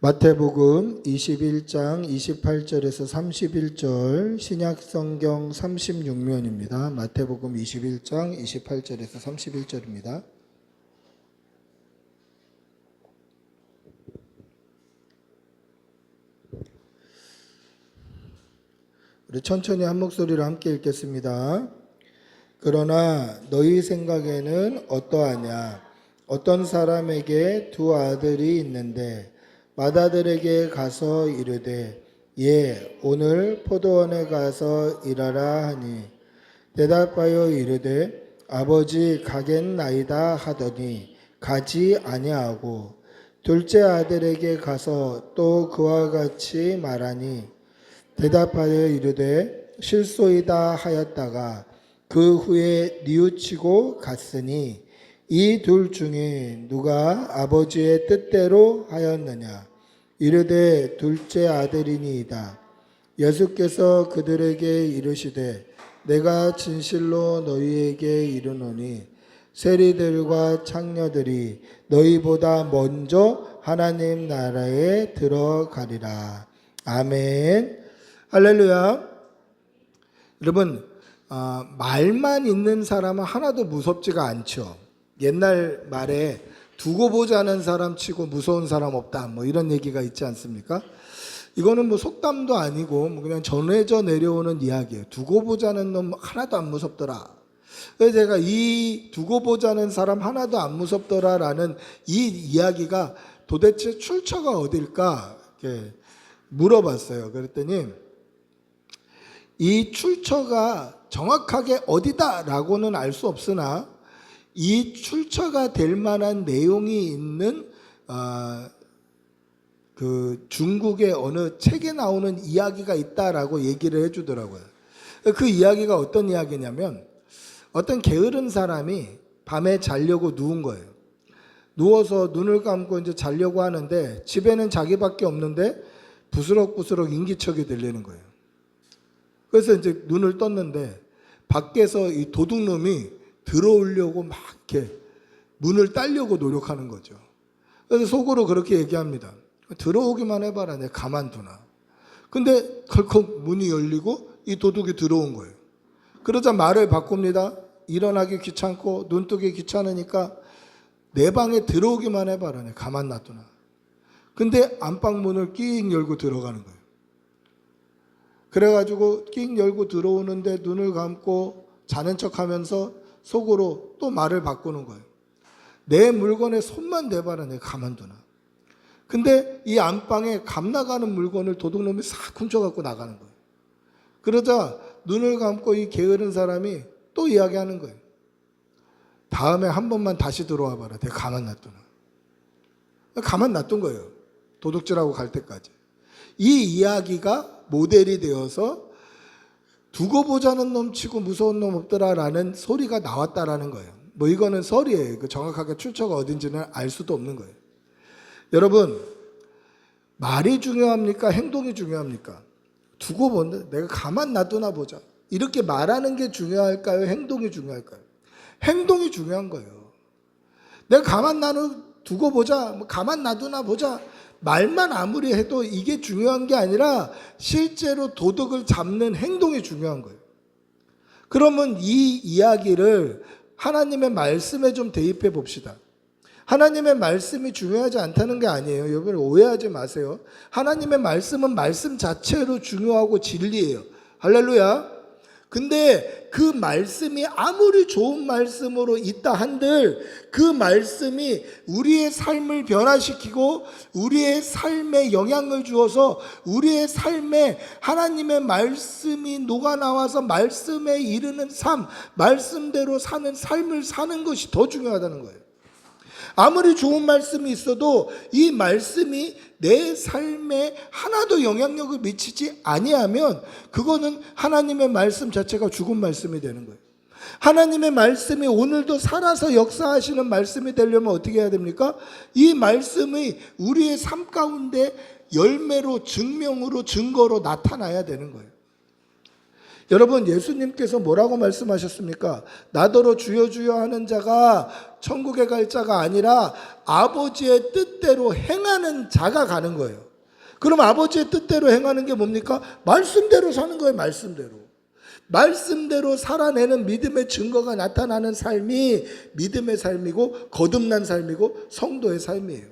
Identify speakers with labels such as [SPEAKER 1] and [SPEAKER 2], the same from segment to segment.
[SPEAKER 1] 마태복음 21장 28절에서 31절 신약성경 36면입니다. 마태복음 21장 28절에서 31절입니다. 우리 천천히 한 목소리로 함께 읽겠습니다. 그러나 너희 생각에는 어떠하냐? 어떤 사람에게 두 아들이 있는데 맏아들에게 가서 이르되 오늘 포도원에 가서 일하라 하니 대답하여 이르되 아버지 가겠나이다 하더니 가지 아니하고 둘째 아들에게 가서 또 그와 같이 말하니 대답하여 이르되 실소이다 하였다가 그 후에 뉘우치고 갔으니 이 둘 중에 누가 아버지의 뜻대로 하였느냐? 이르되 둘째 아들이니이다. 예수께서 그들에게 이르시되 내가 진실로 너희에게 이르노니 세리들과 창녀들이 너희보다 먼저 하나님 나라에 들어가리라. 아멘. 할렐루야. 여러분, 말만 있는 사람은 하나도 무섭지가 않죠. 옛날 말에 두고 보자는 사람 치고 무서운 사람 없다, 뭐 이런 얘기가 있지 않습니까? 이거는 뭐 속담도 아니고 그냥 전해져 내려오는 이야기예요. 두고 보자는 놈 하나도 안 무섭더라. 그래서 제가 이 두고 보자는 사람 하나도 안 무섭더라라는 이 이야기가 도대체 출처가 어딜까 이렇게 물어봤어요. 그랬더니 이 출처가 정확하게 어디다라고는 알 수 없으나 이 출처가 될 만한 내용이 있는 그 중국의 어느 책에 나오는 이야기가 있다라고 얘기를 해주더라고요. 그 이야기가 어떤 이야기냐면 어떤 게으른 사람이 밤에 자려고 누운 거예요. 누워서 눈을 감고 이제 자려고 하는데 집에는 자기밖에 없는데 부스럭부스럭 인기척이 들리는 거예요. 그래서 이제 눈을 떴는데 밖에서 이 도둑놈이 들어오려고 막 이렇게 문을 따려고 노력하는 거죠. 그래서 속으로 그렇게 얘기합니다. 들어오기만 해봐라, 내가 가만두나. 근데 컬컥 문이 열리고 이 도둑이 들어온 거예요. 그러자 말을 바꿉니다. 일어나기 귀찮고 눈뜨기 귀찮으니까 내 방에 들어오기만 해봐라, 내가 가만 놔두나. 근데 안방 문을 끼익 열고 들어가는 거예요. 그래가지고 끼익 열고 들어오는데 눈을 감고 자는 척하면서 속으로 또 말을 바꾸는 거예요. 내 물건에 손만 대봐라, 내가 가만두나. 근데 이 안방에 감 나가는 물건을 도둑놈이 싹 훔쳐갖고 나가는 거예요. 그러자 눈을 감고 이 게으른 사람이 또 이야기하는 거예요. 다음에 한 번만 다시 들어와 봐라, 내가 가만 놔두나. 가만 놔둔 거예요. 도둑질하고 갈 때까지. 이 이야기가 모델이 되어서 두고 보자는 놈 치고 무서운 놈 없더라라는 소리가 나왔다라는 거예요. 뭐 이거는 설이에요. 정확하게 출처가 어딘지는 알 수도 없는 거예요. 여러분, 말이 중요합니까? 행동이 중요합니까? 두고 본다. 내가 가만 놔두나 보자. 이렇게 말하는 게 중요할까요? 행동이 중요할까요? 행동이 중요한 거예요. 내가 가만 두고 보자. 가만 놔두나 보자. 말만 아무리 해도 이게 중요한 게 아니라 실제로 도둑을 잡는 행동이 중요한 거예요. 그러면 이 이야기를 하나님의 말씀에 좀 대입해 봅시다. 하나님의 말씀이 중요하지 않다는 게 아니에요. 여러분 오해하지 마세요. 하나님의 말씀은 말씀 자체로 중요하고 진리예요. 할렐루야. 근데 그 말씀이 아무리 좋은 말씀으로 있다 한들 그 말씀이 우리의 삶을 변화시키고 우리의 삶에 영향을 주어서 우리의 삶에 하나님의 말씀이 녹아나와서 말씀에 이르는 삶, 말씀대로 사는 삶을 사는 것이 더 중요하다는 거예요. 아무리 좋은 말씀이 있어도 이 말씀이 내 삶에 하나도 영향력을 미치지 아니하면 그거는 하나님의 말씀 자체가 죽은 말씀이 되는 거예요. 하나님의 말씀이 오늘도 살아서 역사하시는 말씀이 되려면 어떻게 해야 됩니까? 이 말씀이 우리의 삶 가운데 열매로 증명으로 증거로 나타나야 되는 거예요. 여러분, 예수님께서 뭐라고 말씀하셨습니까? 나더러 주여 주여 하는 자가 천국에 갈 자가 아니라 아버지의 뜻대로 행하는 자가 가는 거예요. 그럼 아버지의 뜻대로 행하는 게 뭡니까? 말씀대로 사는 거예요. 말씀대로 살아내는 믿음의 증거가 나타나는 삶이 믿음의 삶이고 거듭난 삶이고 성도의 삶이에요.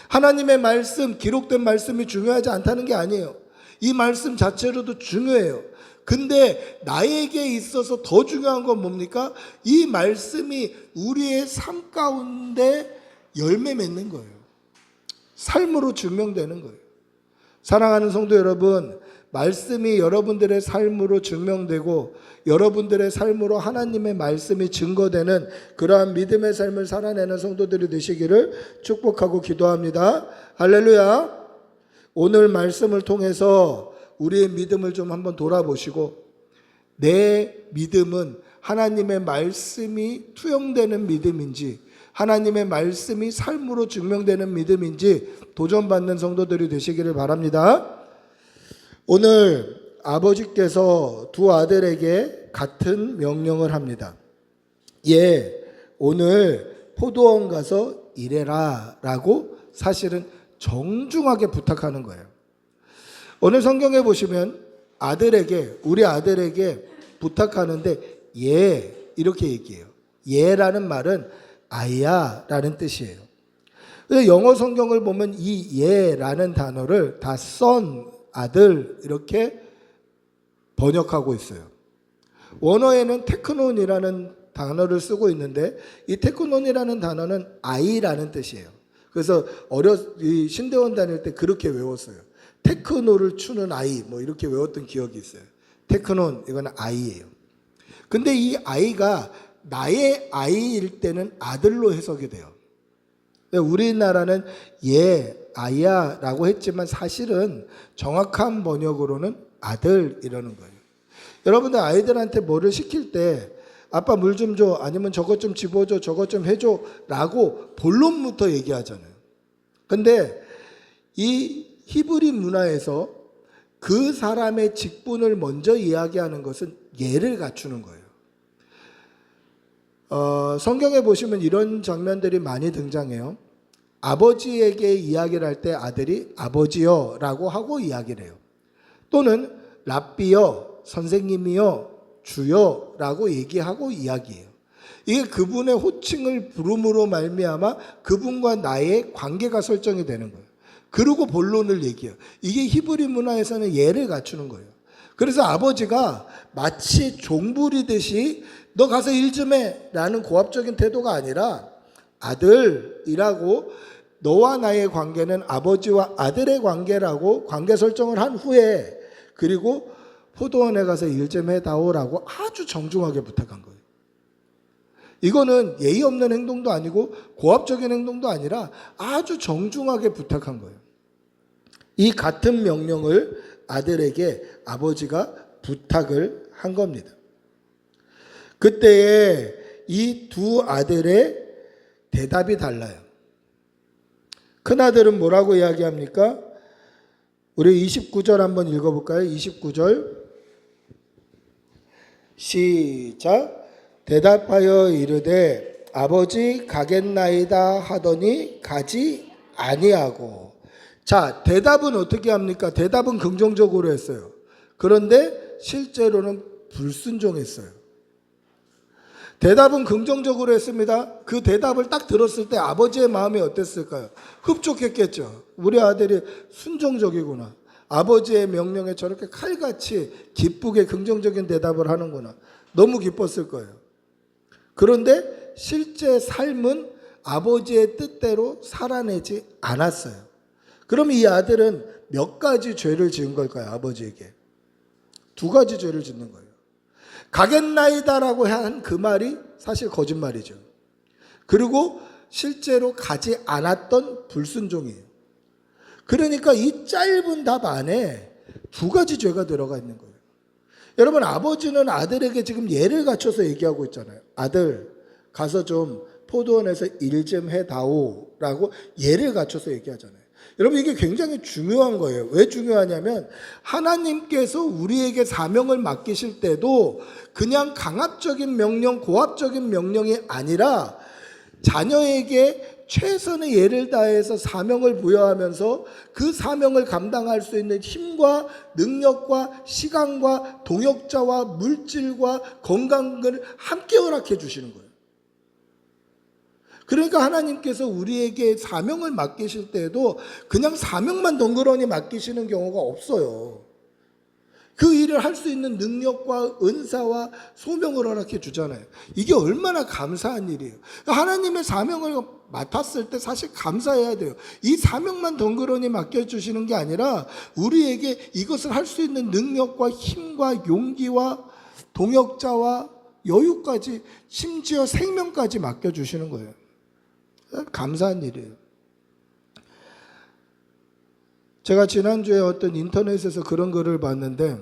[SPEAKER 1] 하나님의 말씀, 기록된 말씀이 중요하지 않다는 게 아니에요. 이 말씀 자체로도 중요해요. 근데 나에게 있어서 더 중요한 건 뭡니까? 이 말씀이 우리의 삶 가운데 열매 맺는 거예요. 삶으로 증명되는 거예요. 사랑하는 성도 여러분, 말씀이 여러분들의 삶으로 증명되고 여러분들의 삶으로 하나님의 말씀이 증거되는 그러한 믿음의 삶을 살아내는 성도들이 되시기를 축복하고 기도합니다. 할렐루야. 오늘 말씀을 통해서 우리의 믿음을 좀 한번 돌아보시고, 내 믿음은 하나님의 말씀이 투영되는 믿음인지 하나님의 말씀이 삶으로 증명되는 믿음인지 도전받는 성도들이 되시기를 바랍니다. 오늘 아버지께서 두 아들에게 같은 명령을 합니다. 오늘 포도원 가서 일해라 라고 사실은 정중하게 부탁하는 거예요. 오늘 성경에 보시면 우리 아들에게 부탁하는데 이렇게 얘기해요. 라는 말은 아이야 라는 뜻이에요. 영어 성경을 보면 이 라는 단어를 다 son, 아들 이렇게 번역하고 있어요. 원어에는 테크논이라는 단어를 쓰고 있는데 이 테크논이라는 단어는 아이라는 뜻이에요. 그래서 신대원 다닐 때 그렇게 외웠어요. 테크노를 추는 아이 이렇게 외웠던 기억이 있어요. 테크논 이거는 아이예요. 근데 이 아이가 나의 아이일 때는 아들로 해석이 돼요. 우리나라는 아이야 라고 했지만 사실은 정확한 번역으로는 아들 이러는 거예요. 여러분들 아이들한테 뭐를 시킬 때 아빠 물 좀 줘, 아니면 저것 좀 집어줘, 저것 좀 해줘 라고 본론부터 얘기하잖아요. 근데 이 히브리 문화에서 그 사람의 직분을 먼저 이야기하는 것은 예를 갖추는 거예요. 성경에 보시면 이런 장면들이 많이 등장해요. 아버지에게 이야기를 할 때 아들이 아버지여 라고 하고 이야기를 해요. 또는 랍비여, 선생님이여, 주여 라고 얘기하고 이야기해요. 이게 그분의 호칭을 부름으로 말미암아 그분과 나의 관계가 설정이 되는 거예요. 그리고 본론을 얘기해요. 이게 히브리 문화에서는 예를 갖추는 거예요. 그래서 아버지가 마치 종부리듯이 너 가서 일 좀 해 라는 고압적인 태도가 아니라 아들이라고 너와 나의 관계는 아버지와 아들의 관계라고 관계 설정을 한 후에 그리고 포도원에 가서 일 좀 해다오라고 아주 정중하게 부탁한 거예요. 이거는 예의 없는 행동도 아니고 고압적인 행동도 아니라 아주 정중하게 부탁한 거예요. 이 같은 명령을 아들에게 아버지가 부탁을 한 겁니다. 그때에 이 두 아들의 대답이 달라요. 큰아들은 뭐라고 이야기합니까? 우리 29절 한번 읽어볼까요? 29절 시작. 대답하여 이르되 아버지 가겠나이다 하더니 가지 아니하고. 자, 대답은 어떻게 합니까? 대답은 긍정적으로 했어요. 그런데 실제로는 불순종했어요. 대답은 긍정적으로 했습니다. 그 대답을 딱 들었을 때 아버지의 마음이 어땠을까요? 흡족했겠죠. 우리 아들이 순종적이구나. 아버지의 명령에 저렇게 칼같이 기쁘게 긍정적인 대답을 하는구나. 너무 기뻤을 거예요. 그런데 실제 삶은 아버지의 뜻대로 살아내지 않았어요. 그럼 이 아들은 몇 가지 죄를 지은 걸까요? 아버지에게. 두 가지 죄를 짓는 거예요. 가겠나이다라고 한 그 말이 사실 거짓말이죠. 그리고 실제로 가지 않았던 불순종이에요. 그러니까 이 짧은 답 안에 두 가지 죄가 들어가 있는 거예요. 여러분, 아버지는 아들에게 지금 예를 갖춰서 얘기하고 있잖아요. 아들, 가서 좀 포도원에서 일 좀 해다오 라고 예를 갖춰서 얘기하잖아요. 여러분 이게 굉장히 중요한 거예요. 왜 중요하냐면 하나님께서 우리에게 사명을 맡기실 때도 그냥 강압적인 명령, 고압적인 명령이 아니라 자녀에게 최선의 예를 다해서 사명을 부여하면서 그 사명을 감당할 수 있는 힘과 능력과 시간과 동역자와 물질과 건강을 함께 허락해 주시는 거예요. 그러니까 하나님께서 우리에게 사명을 맡기실 때에도 그냥 사명만 덩그러니 맡기시는 경우가 없어요. 그 일을 할 수 있는 능력과 은사와 소명을 허락해 주잖아요. 이게 얼마나 감사한 일이에요. 하나님의 사명을 맡았을 때 사실 감사해야 돼요. 이 사명만 덩그러니 맡겨주시는 게 아니라 우리에게 이것을 할 수 있는 능력과 힘과 용기와 동역자와 여유까지 심지어 생명까지 맡겨주시는 거예요. 감사한 일이에요. 제가 지난주에 어떤 인터넷에서 그런 글을 봤는데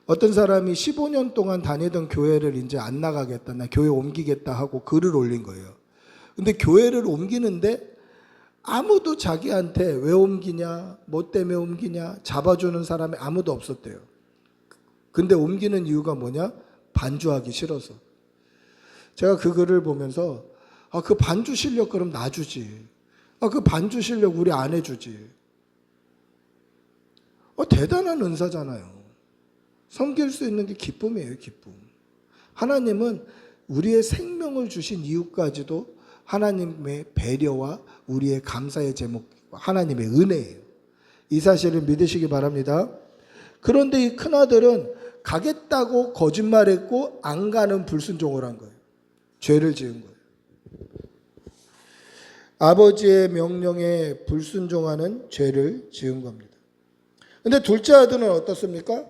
[SPEAKER 1] 어떤 사람이 15년 동안 다니던 교회를 이제 안 나가겠다, 나 교회 옮기겠다 하고 글을 올린 거예요. 근데 교회를 옮기는데 아무도 자기한테 왜 옮기냐, 뭐 때문에 옮기냐 잡아주는 사람이 아무도 없었대요. 근데 옮기는 이유가 뭐냐? 반주하기 싫어서. 제가 그 글을 보면서 그 반주 실력 그럼 놔주지. 그 반주 실력 우리 안 해주지. 대단한 은사잖아요. 섬길 수 있는 게 기쁨이에요, 기쁨. 하나님은 우리의 생명을 주신 이유까지도 하나님의 배려와 우리의 감사의 제목, 하나님의 은혜예요. 이 사실을 믿으시기 바랍니다. 그런데 이 큰아들은 가겠다고 거짓말했고 안 가는 불순종을 한 거예요. 죄를 지은 거예요. 아버지의 명령에 불순종하는 죄를 지은 겁니다. 근데 둘째 아들은 어떻습니까?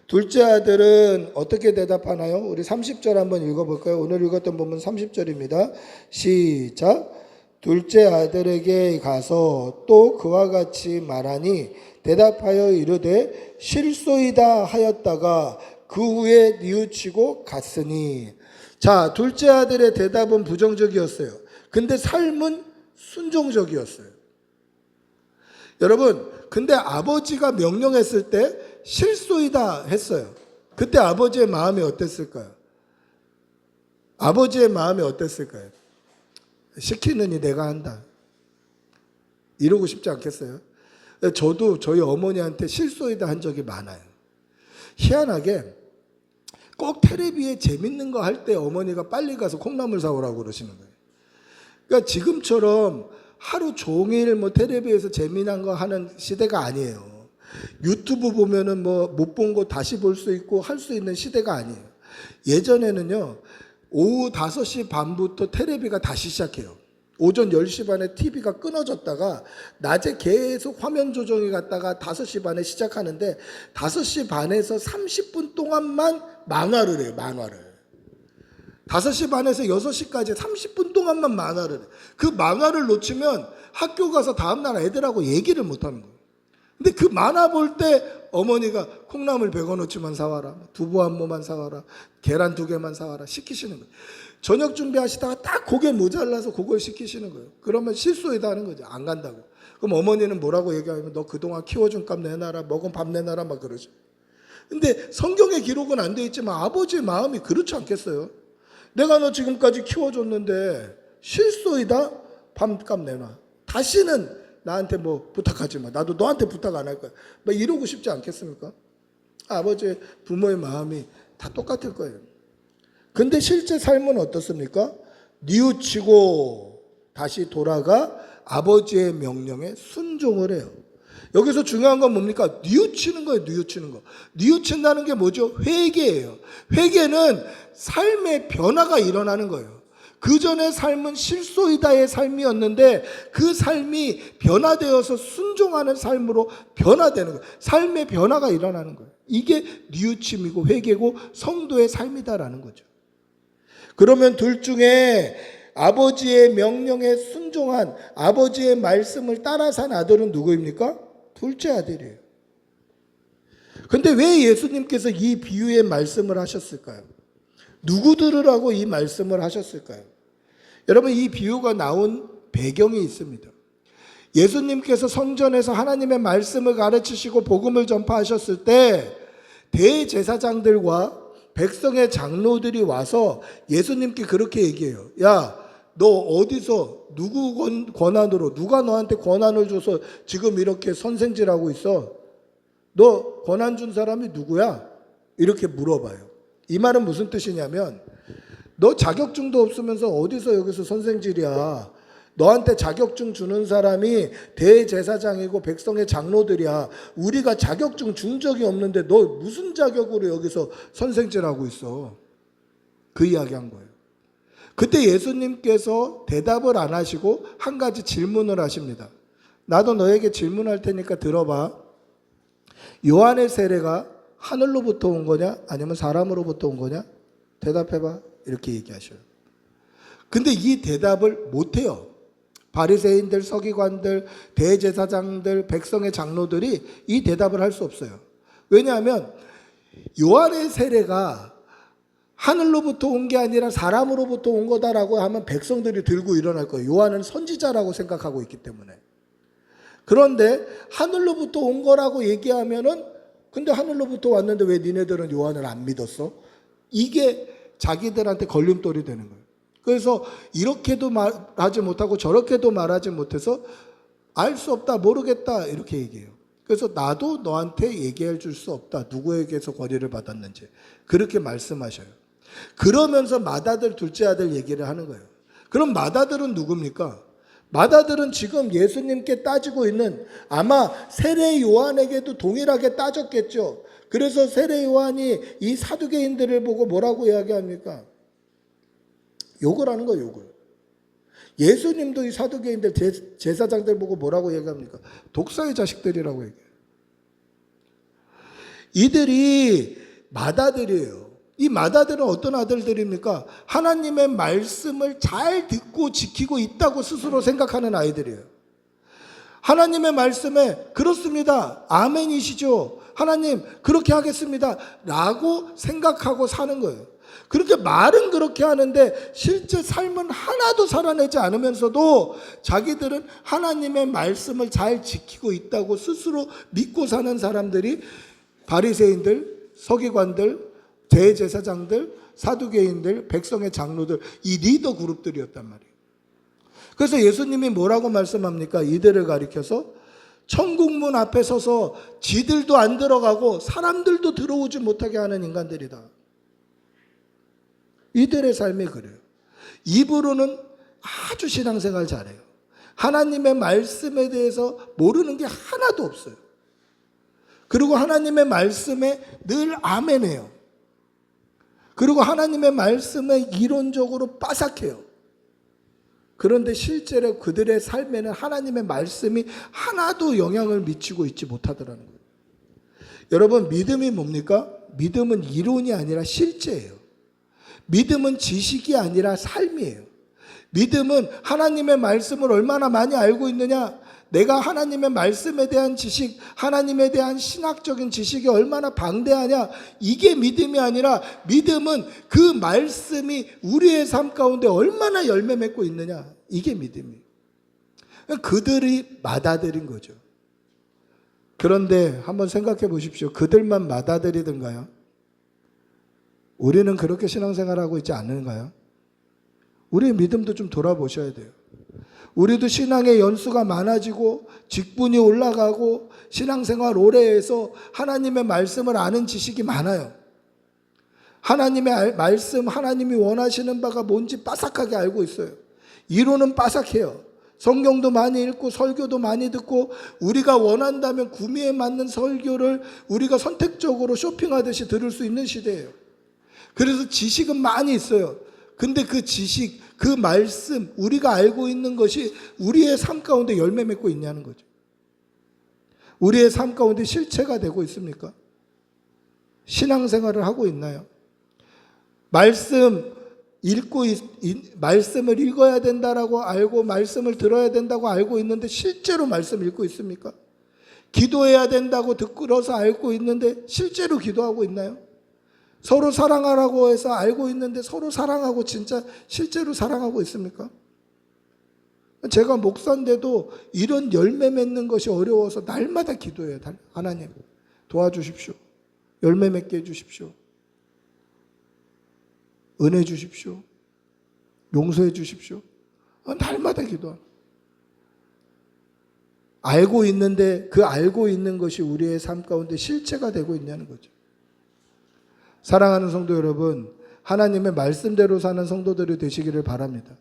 [SPEAKER 1] 둘째 아들은 어떻게 대답하나요? 우리 30절 한번 읽어볼까요? 오늘 읽었던 본문 30절입니다. 시작. 둘째 아들에게 가서 또 그와 같이 말하니 대답하여 이르되 실소이다 하였다가 그 후에 뉘우치고 갔으니. 자, 둘째 아들의 대답은 부정적이었어요. 근데 삶은 순종적이었어요. 여러분, 근데 아버지가 명령했을 때 실소이다 했어요. 그때 아버지의 마음이 어땠을까요? 아버지의 마음이 어땠을까요? 시키느니 내가 한다. 이러고 싶지 않겠어요? 저도 저희 어머니한테 실소이다 한 적이 많아요. 희한하게 꼭 텔레비에 재밌는 거 할 때 어머니가 빨리 가서 콩나물 사오라고 그러시는 거예요. 그러니까 지금처럼 하루 종일 텔레비에서 재미난 거 하는 시대가 아니에요. 유튜브 보면은 못 본 거 다시 볼 수 있고 할 수 있는 시대가 아니에요. 예전에는요, 오후 5시 반부터 텔레비가 다시 시작해요. 오전 10시 반에 TV가 끊어졌다가 낮에 계속 화면 조정이 갔다가 5시 반에 시작하는데 5시 반에서 30분 동안만 만화를 해요, 만화를. 5시 반에서 6시까지 30분 동안만 만화를 해. 그 만화를 놓치면 학교 가서 다음날 애들하고 얘기를 못하는 거예요. 근데 그 만화 볼 때 어머니가 콩나물 100원어치만 사와라, 두부 한 모만 사와라, 계란 2개만 사와라 시키시는 거예요. 저녁 준비하시다가 딱 그게 모자라서 그걸 시키시는 거예요. 그러면 실수이다 하는 거죠. 안 간다고. 그럼 어머니는 뭐라고 얘기하면 너 그동안 키워준 값 내놔라, 먹은 밥 내놔라 막 그러죠. 근데 성경의 기록은 안 돼 있지만 아버지의 마음이 그렇지 않겠어요? 내가 너 지금까지 키워줬는데 실소이다? 밥값 내놔. 다시는 나한테 부탁하지 마. 나도 너한테 부탁 안 할 거야. 이러고 싶지 않겠습니까? 아버지의 부모의 마음이 다 똑같을 거예요. 근데 실제 삶은 어떻습니까? 뉘우치고 다시 돌아가 아버지의 명령에 순종을 해요. 여기서 중요한 건 뭡니까? 뉘우치는 거예요, 뉘우치는 거. 뉘우친다는 게 뭐죠? 회개예요. 회개는 삶의 변화가 일어나는 거예요. 그 전의 삶은 실소이다의 삶이었는데 그 삶이 변화되어서 순종하는 삶으로 변화되는 거예요. 삶의 변화가 일어나는 거예요. 이게 뉘우침이고 회개고 성도의 삶이다라는 거죠. 그러면 둘 중에 아버지의 명령에 순종한 아버지의 말씀을 따라 산 아들은 누구입니까? 둘째 아들이에요. 근데 왜 예수님께서 이 비유의 말씀을 하셨을까요? 누구 들으라고 이 말씀을 하셨을까요? 여러분, 이 비유가 나온 배경이 있습니다. 예수님께서 성전에서 하나님의 말씀을 가르치시고 복음을 전파하셨을 때 대제사장들과 백성의 장로들이 와서 예수님께 그렇게 얘기해요. 야, 너 어디서 누구 권한으로, 누가 너한테 권한을 줘서 지금 이렇게 선생질하고 있어? 너 권한 준 사람이 누구야? 이렇게 물어봐요. 이 말은 무슨 뜻이냐면 너 자격증도 없으면서 어디서 여기서 선생질이야? 너한테 자격증 주는 사람이 대제사장이고 백성의 장로들이야. 우리가 자격증 준 적이 없는데 너 무슨 자격으로 여기서 선생질하고 있어? 그 이야기한 거예요. 그때 예수님께서 대답을 안 하시고 한 가지 질문을 하십니다. 나도 너에게 질문할 테니까 들어봐. 요한의 세례가 하늘로부터 온 거냐 아니면 사람으로부터 온 거냐? 대답해봐. 이렇게 얘기하셔요. 근데 이 대답을 못해요. 바리새인들, 서기관들, 대제사장들, 백성의 장로들이 이 대답을 할 수 없어요. 왜냐하면 요한의 세례가 하늘로부터 온 게 아니라 사람으로부터 온 거다라고 하면 백성들이 들고 일어날 거예요. 요한은 선지자라고 생각하고 있기 때문에. 그런데 하늘로부터 온 거라고 얘기하면은 근데 하늘로부터 왔는데 왜 니네들은 요한을 안 믿었어? 이게 자기들한테 걸림돌이 되는 거예요. 그래서 이렇게도 말하지 못하고 저렇게도 말하지 못해서 알 수 없다, 모르겠다 이렇게 얘기해요. 그래서 나도 너한테 얘기해 줄 수 없다. 누구에게서 권위를 받았는지. 그렇게 말씀하셔요. 그러면서 맏아들, 둘째 아들 얘기를 하는 거예요. 그럼 맏아들은 누굽니까? 맏아들은 지금 예수님께 따지고 있는 아마 세례 요한에게도 동일하게 따졌겠죠. 그래서 세례 요한이 이 사두개인들을 보고 뭐라고 이야기합니까? 욕을 하는 거예요, 욕을. 예수님도 이 사두개인들, 제사장들 보고 뭐라고 얘기합니까? 독사의 자식들이라고 얘기해요. 이들이 맏아들이에요. 이 맏아들은 어떤 아들들입니까? 하나님의 말씀을 잘 듣고 지키고 있다고 스스로 생각하는 아이들이에요. 하나님의 말씀에 그렇습니다. 아멘이시죠. 하나님 그렇게 하겠습니다. 라고 생각하고 사는 거예요. 그렇게 말은 그렇게 하는데 실제 삶은 하나도 살아내지 않으면서도 자기들은 하나님의 말씀을 잘 지키고 있다고 스스로 믿고 사는 사람들이 바리새인들, 서기관들, 대제사장들, 사두개인들, 백성의 장로들, 이 리더 그룹들이었단 말이에요. 그래서 예수님이 뭐라고 말씀합니까? 이들을 가리켜서 천국문 앞에 서서 지들도 안 들어가고 사람들도 들어오지 못하게 하는 인간들이다. 이들의 삶이 그래요. 입으로는 아주 신앙생활 잘해요. 하나님의 말씀에 대해서 모르는 게 하나도 없어요. 그리고 하나님의 말씀에 늘 아멘해요. 그리고 하나님의 말씀에 이론적으로 빠삭해요. 그런데 실제로 그들의 삶에는 하나님의 말씀이 하나도 영향을 미치고 있지 못하더라는 거예요. 여러분, 믿음이 뭡니까? 믿음은 이론이 아니라 실제예요. 믿음은 지식이 아니라 삶이에요. 믿음은 하나님의 말씀을 얼마나 많이 알고 있느냐, 내가 하나님의 말씀에 대한 지식, 하나님에 대한 신학적인 지식이 얼마나 방대하냐, 이게 믿음이 아니라 믿음은 그 말씀이 우리의 삶 가운데 얼마나 열매 맺고 있느냐, 이게 믿음이에요. 그들이 맏아들인 거죠. 그런데 한번 생각해 보십시오. 그들만 맏아들이든가요? 우리는 그렇게 신앙생활하고 있지 않는가요? 우리의 믿음도 좀 돌아보셔야 돼요. 우리도 신앙의 연수가 많아지고 직분이 올라가고 신앙생활 오래 해서 하나님의 말씀을 아는 지식이 많아요. 하나님의 말씀, 하나님이 원하시는 바가 뭔지 빠삭하게 알고 있어요. 이론은 빠삭해요. 성경도 많이 읽고 설교도 많이 듣고 우리가 원한다면 구미에 맞는 설교를 우리가 선택적으로 쇼핑하듯이 들을 수 있는 시대예요. 그래서 지식은 많이 있어요. 근데 그 지식, 그 말씀, 우리가 알고 있는 것이 우리의 삶 가운데 열매 맺고 있냐는 거죠. 우리의 삶 가운데 실체가 되고 있습니까? 신앙생활을 하고 있나요? 말씀을 읽어야 된다라고 알고 말씀을 들어야 된다고 알고 있는데 실제로 말씀 읽고 있습니까? 기도해야 된다고 들어서 알고 있는데 실제로 기도하고 있나요? 서로 사랑하라고 해서 알고 있는데 서로 사랑하고 진짜 실제로 사랑하고 있습니까? 제가 목사인데도 이런 열매 맺는 것이 어려워서 날마다 기도해요. 하나님 도와주십시오. 열매 맺게 해주십시오. 은혜 주십시오. 용서해 주십시오. 날마다 기도합니다. 알고 있는데 그 알고 있는 것이 우리의 삶 가운데 실체가 되고 있냐는 거죠. 사랑하는 성도 여러분, 하나님의 말씀대로 사는 성도들이 되시기를 바랍니다.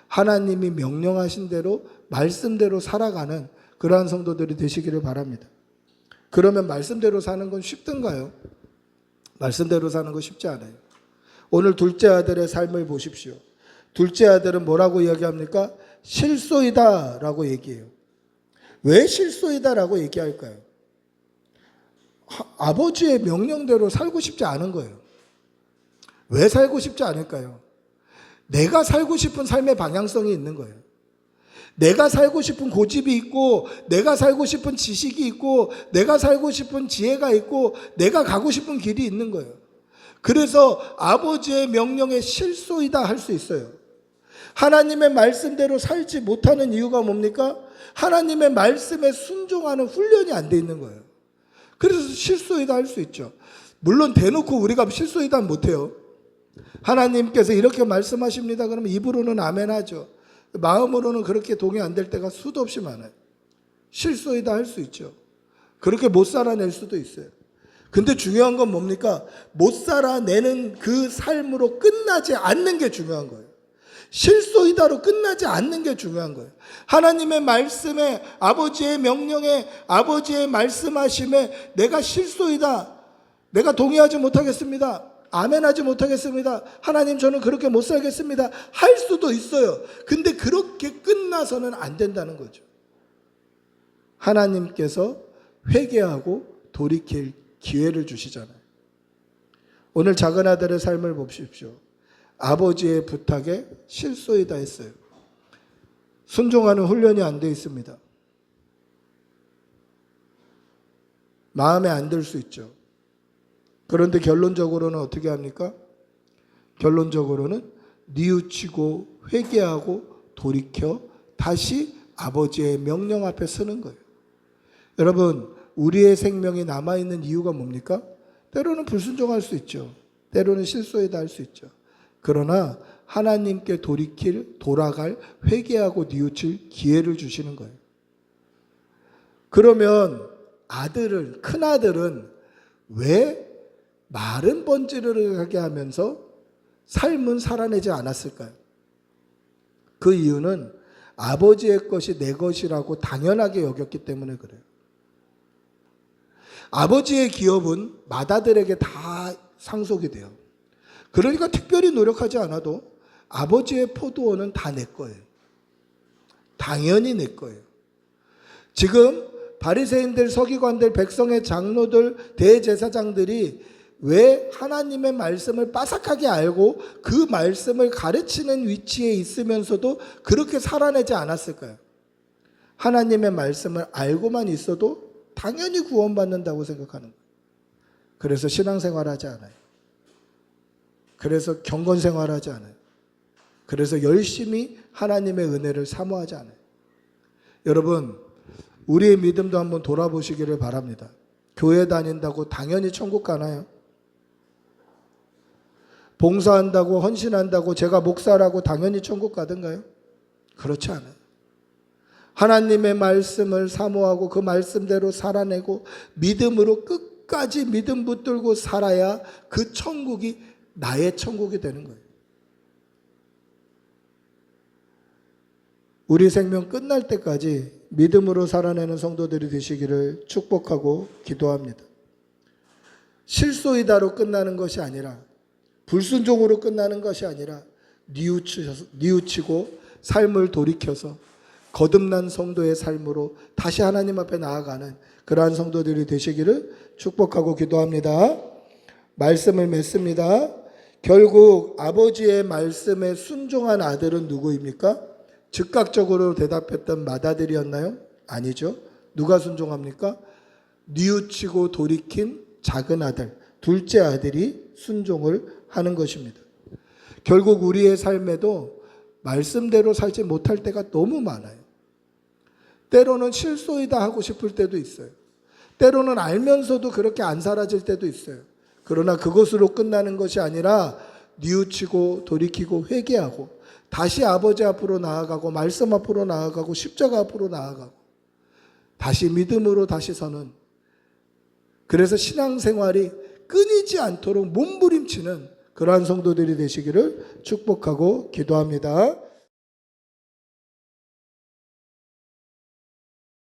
[SPEAKER 1] 하나님이 명령하신 대로 말씀대로 살아가는 그러한 성도들이 되시기를 바랍니다. 그러면 말씀대로 사는 건 쉽던가요? 말씀대로 사는 거 쉽지 않아요. 오늘 둘째 아들의 삶을 보십시오. 둘째 아들은 뭐라고 이야기합니까? 실소이다 라고 얘기해요. 왜 실소이다 라고 얘기할까요? 아버지의 명령대로 살고 싶지 않은 거예요. 왜 살고 싶지 않을까요? 내가 살고 싶은 삶의 방향성이 있는 거예요. 내가 살고 싶은 고집이 있고, 내가 살고 싶은 지식이 있고, 내가 살고 싶은 지혜가 있고, 내가 가고 싶은 길이 있는 거예요. 그래서 아버지의 명령에 실소이다 할 수 있어요. 하나님의 말씀대로 살지 못하는 이유가 뭡니까? 하나님의 말씀에 순종하는 훈련이 안 돼 있는 거예요. 그래서 실소이다 할 수 있죠. 물론 대놓고 우리가 실소이다 못해요. 하나님께서 이렇게 말씀하십니다. 그러면 입으로는 아멘 하죠. 마음으로는 그렇게 동의 안 될 때가 수도 없이 많아요. 실소이다 할 수 있죠. 그렇게 못 살아낼 수도 있어요. 근데 중요한 건 뭡니까? 못 살아내는 그 삶으로 끝나지 않는 게 중요한 거예요. 실소이다로 끝나지 않는 게 중요한 거예요. 하나님의 말씀에, 아버지의 명령에, 아버지의 말씀하심에 내가 실소이다, 내가 동의하지 못하겠습니다, 아멘하지 못하겠습니다, 하나님 저는 그렇게 못 살겠습니다 할 수도 있어요. 근데 그렇게 끝나서는 안 된다는 거죠. 하나님께서 회개하고 돌이킬 기회를 주시잖아요. 오늘 작은 아들의 삶을 보십시오. 아버지의 부탁에 실소이다 했어요. 순종하는 훈련이 안 돼 있습니다. 마음에 안 들 수 있죠. 그런데 결론적으로는 어떻게 합니까? 결론적으로는 뉘우치고 회개하고 돌이켜 다시 아버지의 명령 앞에 서는 거예요. 여러분, 우리의 생명이 남아있는 이유가 뭡니까? 때로는 불순종할 수 있죠. 때로는 실소이다 할 수 있죠. 그러나 하나님께 돌아갈, 회개하고 뉘우칠 기회를 주시는 거예요. 그러면 큰 아들은 왜 마른 번지를 하게 하면서 삶은 살아내지 않았을까요? 그 이유는 아버지의 것이 내 것이라고 당연하게 여겼기 때문에 그래요. 아버지의 기업은 맏아들에게 다 상속이 돼요. 그러니까 특별히 노력하지 않아도 아버지의 포도원은 다 내 거예요. 당연히 내 거예요. 지금 바리새인들, 서기관들, 백성의 장로들, 대제사장들이 왜 하나님의 말씀을 빠삭하게 알고 그 말씀을 가르치는 위치에 있으면서도 그렇게 살아내지 않았을까요? 하나님의 말씀을 알고만 있어도 당연히 구원받는다고 생각하는 거예요. 그래서 신앙생활하지 않아요. 그래서 경건생활하지 않아요. 그래서 열심히 하나님의 은혜를 사모하지 않아요. 여러분, 우리의 믿음도 한번 돌아보시기를 바랍니다. 교회 다닌다고 당연히 천국 가나요? 봉사한다고, 헌신한다고, 제가 목사라고 당연히 천국 가던가요? 그렇지 않아요. 하나님의 말씀을 사모하고 그 말씀대로 살아내고 믿음으로 끝까지 믿음 붙들고 살아야 그 천국이 나의 천국이 되는 거예요. 우리 생명 끝날 때까지 믿음으로 살아내는 성도들이 되시기를 축복하고 기도합니다. 실소이다로 끝나는 것이 아니라, 불순종으로 끝나는 것이 아니라 뉘우치고 삶을 돌이켜서 거듭난 성도의 삶으로 다시 하나님 앞에 나아가는 그러한 성도들이 되시기를 축복하고 기도합니다. 말씀을 맺습니다. 결국 아버지의 말씀에 순종한 아들은 누구입니까? 즉각적으로 대답했던 맏아들이었나요? 아니죠. 누가 순종합니까? 뉘우치고 돌이킨 작은 아들, 둘째 아들이 순종을 하는 것입니다. 결국 우리의 삶에도 말씀대로 살지 못할 때가 너무 많아요. 때로는 실소이다 하고 싶을 때도 있어요. 때로는 알면서도 그렇게 안 살아질 때도 있어요. 그러나 그것으로 끝나는 것이 아니라 뉘우치고 돌이키고 회개하고 다시 아버지 앞으로 나아가고 말씀 앞으로 나아가고 십자가 앞으로 나아가고 다시 믿음으로 다시 서는, 그래서 신앙생활이 끊이지 않도록 몸부림치는 그러한 성도들이 되시기를 축복하고 기도합니다.